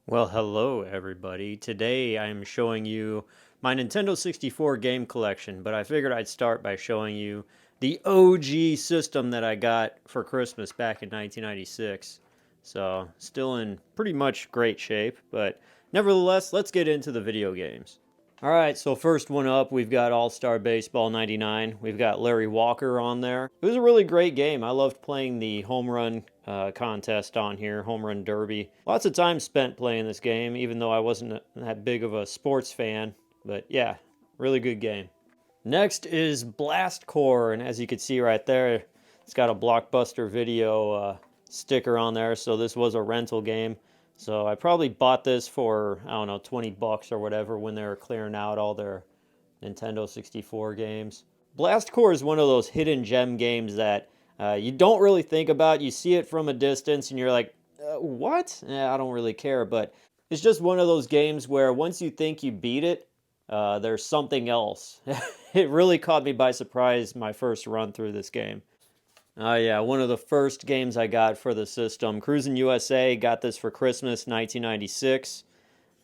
Well, hello everybody. Today I'm showing you my Nintendo 64 game collection, but I figured I'd start by showing you the OG system that I got for Christmas back in 1996. So, still in pretty much great shape, but nevertheless, let's get into the video games. All right, so first one up, we've got All-Star Baseball 99. We've got Larry Walker on there. It was a really great game. I loved playing the home run contest on here, home run derby. Lots of time spent playing this game, even though I wasn't that big of a sports fan. But yeah, really good game. Next is Blast Core, and as you can see right there, it's got a Blockbuster Video sticker on there, so this was a rental game. So I probably bought this for, I don't know, 20 bucks or whatever when they were clearing out all their Nintendo 64 games. Blast Core is one of those hidden gem games that you don't really think about. You see it from a distance and you're like, what? I don't really care. But it's just one of those games where once you think you beat it, there's something else. It really caught me by surprise my first run through this game. Oh yeah, one of the first games I got for the system. Cruisin' USA got this for Christmas 1996.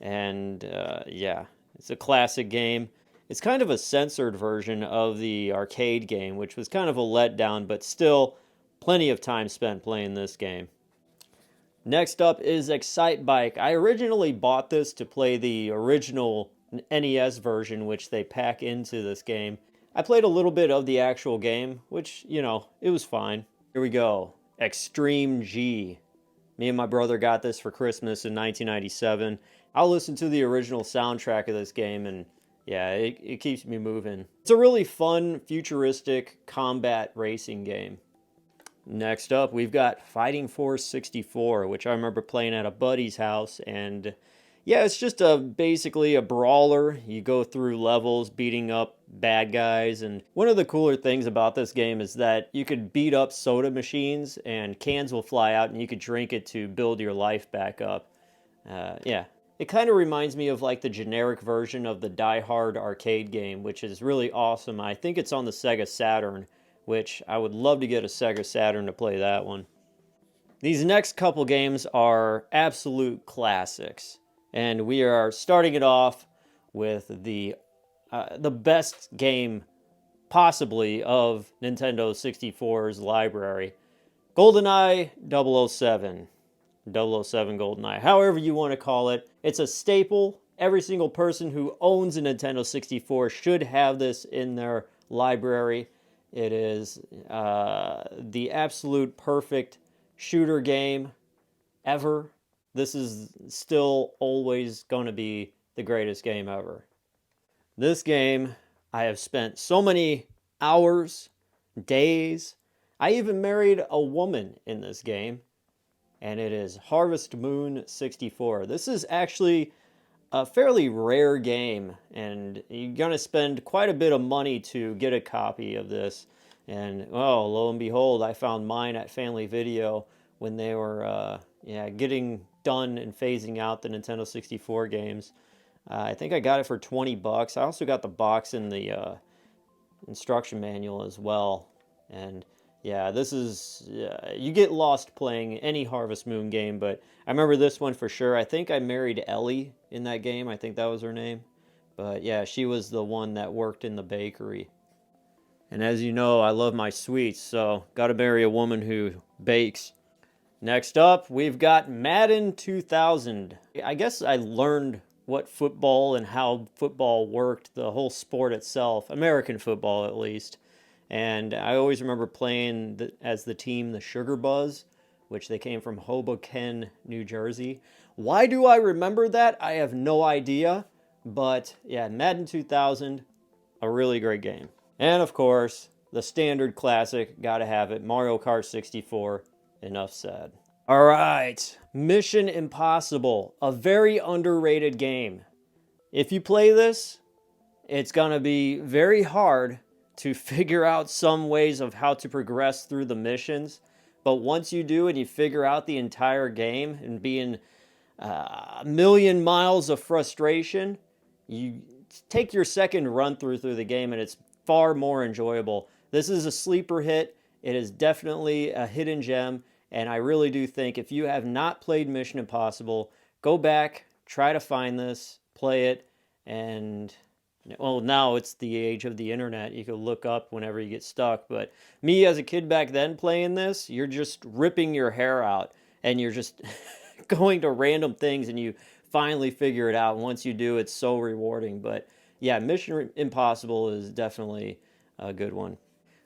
And yeah, it's a classic game. It's kind of a censored version of the arcade game, which was kind of a letdown, but still plenty of time spent playing this game. Next up is Excite Bike. I originally bought this to play the original NES version, which they pack into this game. I played a little bit of the actual game, which, it was fine. Here we go. Extreme G. Me and my brother got this for Christmas in 1997. I'll listen to the original soundtrack of this game, and yeah, it keeps me moving. It's a really fun, futuristic combat racing game. Next up, we've got Fighting Force 64, which I remember playing at a buddy's house, and yeah, it's just basically a brawler. You go through levels beating up bad guys, and one of the cooler things about this game is that you could beat up soda machines and cans will fly out and you could drink it to build your life back up. Yeah, it kind of reminds me of like the generic version of the Die Hard arcade game, which is really awesome. I think it's on the Sega Saturn, which I would love to get a Sega Saturn to play that one. These next couple games are absolute classics, and we are starting it off with the best game possibly of Nintendo 64's library, GoldenEye 007. 007 GoldenEye, however you want to call it. It's a staple. Every single person who owns a Nintendo 64 should have this in their library. It is the absolute perfect shooter game ever. This is still always going to be the greatest game ever. This game, I have spent so many hours, days. I even married a woman in this game, and it is Harvest Moon 64. This is actually a fairly rare game, and you're going to spend quite a bit of money to get a copy of this. And, well, lo and behold, I found mine at Family Video when they were getting done and phasing out the Nintendo 64 games. I think I got it for 20 bucks. I also got the box and the instruction manual as well. And yeah, this is, you get lost playing any Harvest Moon game, but I remember this one for sure. I think I married Ellie in that game. I think that was her name. But yeah, she was the one that worked in the bakery. And as you know, I love my sweets, so gotta marry a woman who bakes. Next up, we've got Madden 2000. I guess I learned what football and how football worked, the whole sport itself, American football at least. And I always remember playing as the team, the Sugar Buzz, which they came from Hoboken, New Jersey. Why do I remember that? I have no idea. But yeah, Madden 2000, a really great game. And of course, the standard classic, gotta have it, Mario Kart 64, enough said. All right, Mission Impossible, a very underrated game. If you play this, it's gonna be very hard to figure out some ways of how to progress through the missions. But once you do and you figure out the entire game and be in a million miles of frustration, you take your second run through the game and it's far more enjoyable. This is a sleeper hit. It is definitely a hidden gem. And I really do think if you have not played Mission Impossible, Go back, try to find this, play it, and well, now it's the age of the internet. You can look up whenever you get stuck. But me as a kid back then playing this, you're just ripping your hair out and you're just going to random things and you finally figure it out. Once you do, it's so rewarding. But yeah, Mission Impossible is definitely a good one.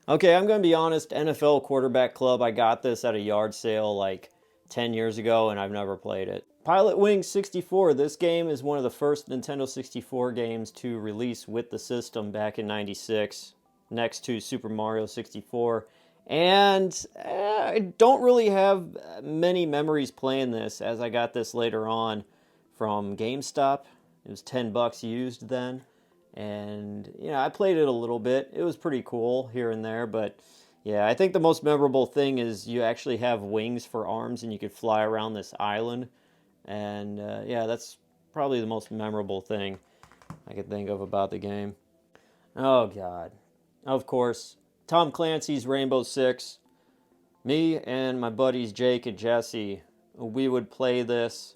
Okay, I'm going to be honest. NFL Quarterback Club, I got this at a yard sale like 10 years ago and I've never played it. Pilot Wings 64. This game is one of the first Nintendo 64 games to release with the system back in 96, next to Super Mario 64. And I don't really have many memories playing this, as I got this later on from GameStop. It was 10 bucks used then. And, I played it a little bit. It was pretty cool here and there, but yeah, I think the most memorable thing is you actually have wings for arms and you could fly around this island. And yeah, that's probably the most memorable thing I could think of about the game. Oh, God. Of course, Tom Clancy's Rainbow Six. Me and my buddies Jake and Jesse, we would play this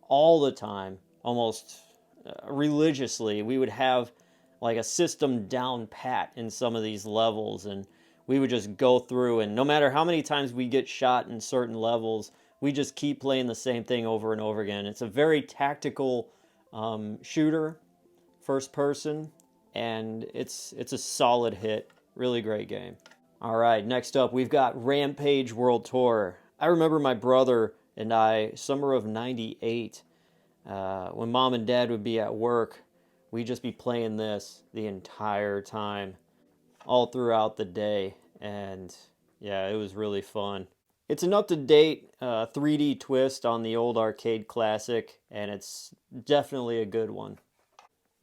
all the time, almost religiously. We would have like a system down pat in some of these levels, and we would just go through, and no matter how many times we get shot in certain levels, we just keep playing the same thing over and over again. It's a very tactical shooter, first person, and it's a solid hit. Really great game. All right, next up we've got Rampage World Tour. I remember my brother and I, summer of '98, when mom and dad would be at work, we'd just be playing this the entire time, all throughout the day. And yeah, it was really fun. It's an up-to-date 3D twist on the old arcade classic, and it's definitely a good one.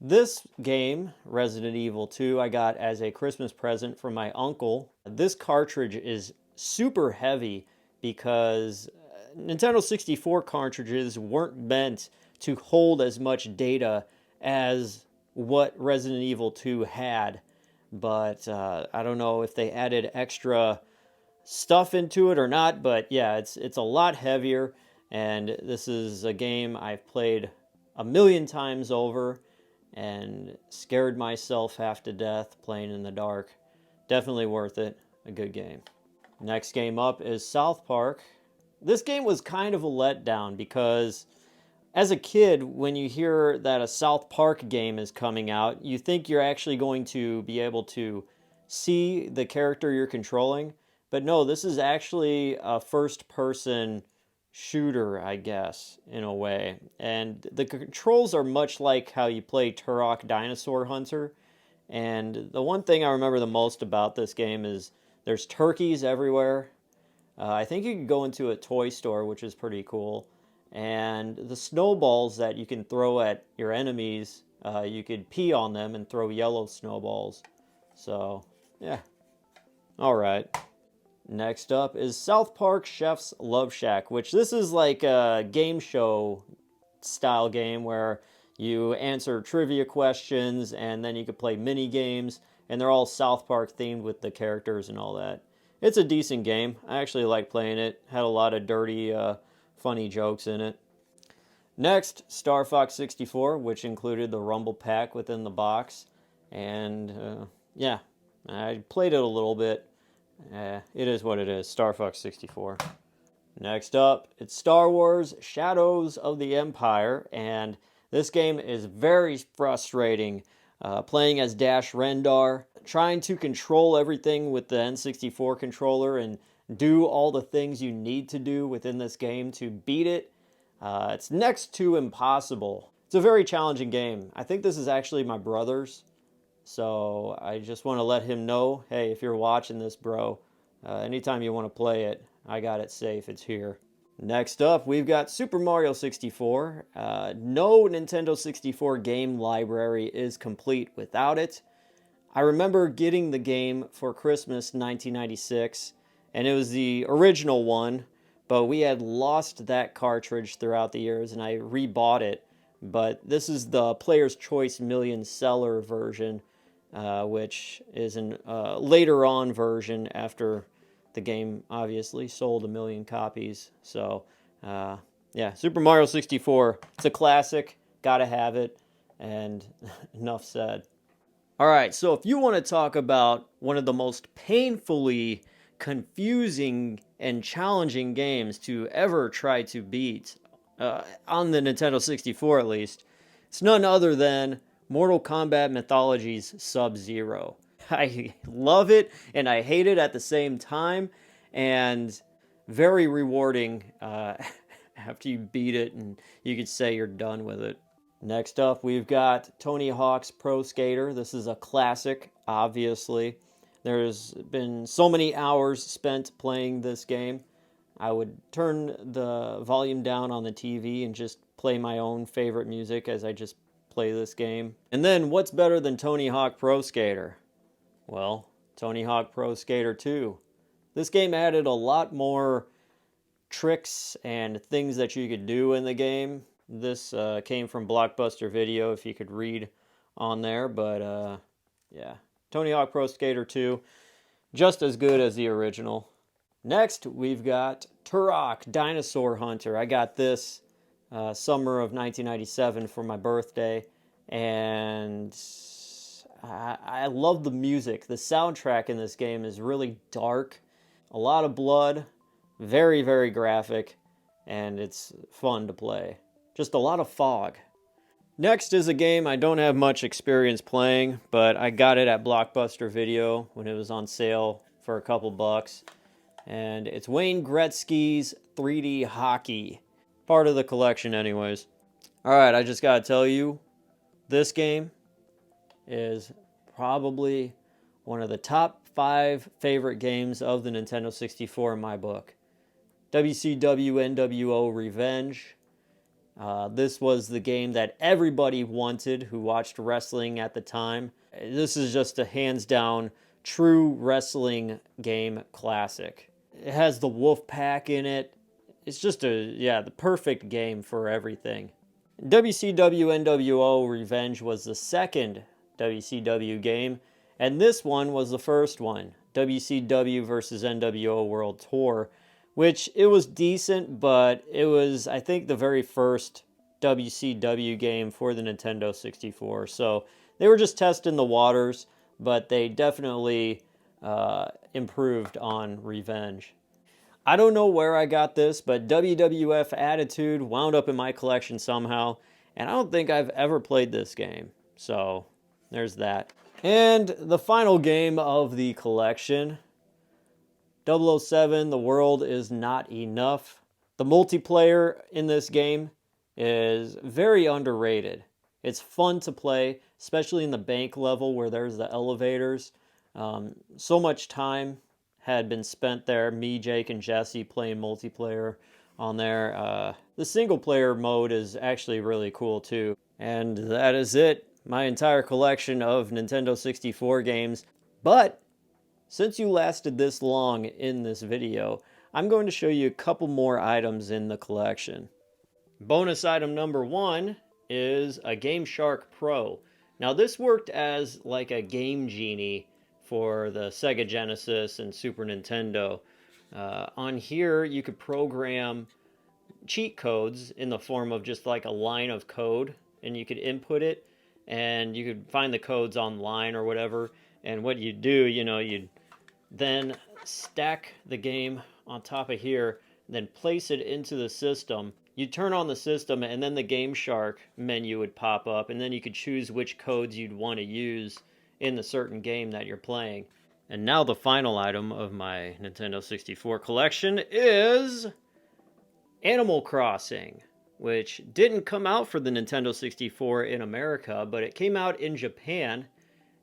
This game, Resident Evil 2, I got as a Christmas present from my uncle. This cartridge is super heavy because Nintendo 64 cartridges weren't meant to hold as much data as what Resident Evil 2 had. But I don't know if they added extra stuff into it or not, but yeah, it's a lot heavier, and this is a game I've played a million times over and scared myself half to death playing in the dark. Definitely worth it. A good game. Next game up is South Park. This game was kind of a letdown because as a kid, when you hear that a South Park game is coming out, you think you're actually going to be able to see the character you're controlling. But no, this is actually a first-person shooter, I guess, in a way. And the controls are much like how you play Turok Dinosaur Hunter. And the one thing I remember the most about this game is there's turkeys everywhere. I think you can go into a toy store, which is pretty cool. And the snowballs that you can throw at your enemies, you could pee on them and throw yellow snowballs. So, yeah. All right. Next up is South Park Chef's Love Shack, which this is like a game show style game where you answer trivia questions and then you could play mini games, and they're all South Park themed with the characters and all that. It's a decent game. I actually like playing it. Had a lot of dirty, funny jokes in it. Next, Star Fox 64, which included the Rumble Pack within the box. And yeah, I played it a little bit. It is what it is. Star Fox 64. Next up, it's Star Wars Shadows of the Empire, and this game is very frustrating. Playing as Dash Rendar, trying to control everything with the N64 controller and do all the things you need to do within this game to beat it. It's next to impossible. It's a very challenging game. I think this is actually my brother's. So I just want to let him know, hey, if you're watching this, bro, anytime you want to play it, I got it safe. It's here. Next up, we've got Super Mario 64. No Nintendo 64 game library is complete without it. I remember getting the game for Christmas 1996, and it was the original one, but we had lost that cartridge throughout the years, and I rebought it. But this is the Player's Choice Million Seller version, which is a later on version after the game obviously sold 1 million copies. So, Yeah, Super Mario 64. It's a classic. Gotta have it. And enough said. All right, so if you want to talk about one of the most painfully confusing and challenging games to ever try to beat, on the Nintendo 64 at least, it's none other than Mortal Kombat Mythologies Sub-Zero. I love it and I hate it at the same time, and very rewarding after you beat it and you could say you're done with it. Next up, we've got Tony Hawk's Pro Skater. This is a classic, obviously. There's been so many hours spent playing this game. I would turn the volume down on the TV and just play my own favorite music as I just play this game. And then, what's better than Tony Hawk Pro Skater? Well, Tony Hawk Pro Skater 2. This game added a lot more tricks and things that you could do in the game. This came from Blockbuster Video, if you could read on there, but yeah. Tony Hawk Pro Skater 2, just as good as the original. Next, we've got Turok Dinosaur Hunter. I got this summer of 1997 for my birthday, and I love the music. The soundtrack in this game is really dark, a lot of blood, very, very graphic, and it's fun to play. Just a lot of fog. Next is a game I don't have much experience playing, but I got it at Blockbuster Video when it was on sale for a couple bucks. And it's Wayne Gretzky's 3D Hockey. Part of the collection anyways. Alright, I just gotta tell you, this game is probably one of the top 5 favorite games of the Nintendo 64 in my book. WCW NWO Revenge. This was the game that everybody wanted who watched wrestling at the time. This is just a hands down true wrestling game classic. It has the Wolf Pack in it. It's just the perfect game for everything. WCW NWO Revenge was the second WCW game, and this one was the first one, WCW versus NWO World Tour, which it was decent, but it was, I think, the very first WCW game for the Nintendo 64. So they were just testing the waters, but they definitely improved on Revenge. I don't know where I got this, but WWF Attitude wound up in my collection somehow, and I don't think I've ever played this game. So there's that. And the final game of the collection, 007, The World Is Not Enough. The multiplayer in this game is very underrated. It's fun to play, especially in the bank level where there's the elevators. So much time had been spent there, me, Jake, and Jesse playing multiplayer on there. The single player mode is actually really cool too. And that is it. My entire collection of Nintendo 64 games. But since you lasted this long in this video, I'm going to show you a couple more items in the collection. Bonus item number 1 is a Game Shark Pro. Now this worked as like a Game Genie for the Sega Genesis and Super Nintendo. On here you could program cheat codes in the form of just like a line of code, and you could input it and you could find the codes online or whatever. And what you do, you'd then stack the game on top of here, then place it into the system. You turn on the system and then the Game Shark menu would pop up, and then you could choose which codes you'd want to use in the certain game that you're playing. And now the final item of my Nintendo 64 collection is Animal Crossing, which didn't come out for the Nintendo 64 in America, but it came out in Japan.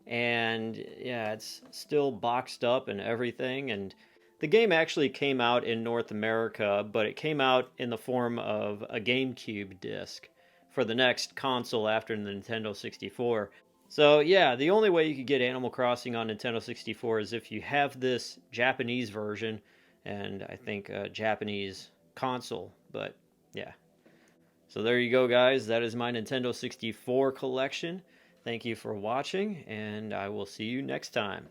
And yeah, it's still boxed up and everything. And the game actually came out in North America, but it came out in the form of a GameCube disc for the next console after the Nintendo 64. So yeah, the only way you could get Animal Crossing on Nintendo 64 is if you have this Japanese version, and I think a Japanese console. But yeah. So there you go, guys. That is my Nintendo 64 collection. Thank you for watching, and I will see you next time.